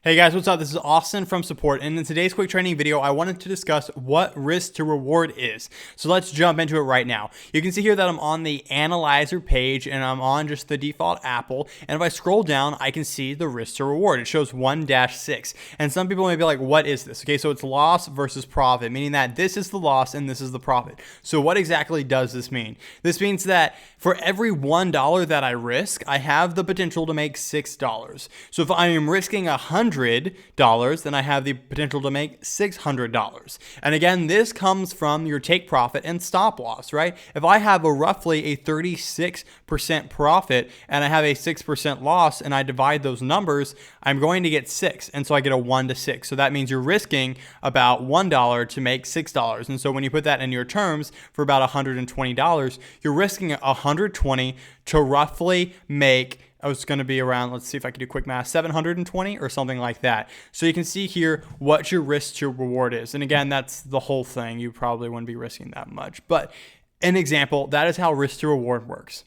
Hey guys, what's up? This is Austin from Support, and in today's quick training video, I wanted to discuss what risk to reward is. So let's jump into it right now. You can see here that I'm on the analyzer page and I'm on just the default Apple. And if I scroll down, I can see the risk to reward. It shows 1-6. And some people may be like, what is this? Okay, so it's loss versus profit, meaning that this is the loss and this is the profit. So what exactly does this mean? This means that for every $1 that I risk, I have the potential to make $6. So if I am risking $100, then I have the potential to make $600. And again, this comes from your take profit and stop loss, right? If I have roughly a 36% profit and I have a 6% loss and I divide those numbers, I'm going to get 6. And so I get a 1-6. So that means you're risking about $1 to make $6. And so when you put that in your terms for about $120, you're risking $120 to roughly make, I was going to be around, let's see if I can do quick math, 720 or something like that. So you can see here what your risk to reward is. And again, that's the whole thing. You probably wouldn't be risking that much. But an example, that is how risk to reward works.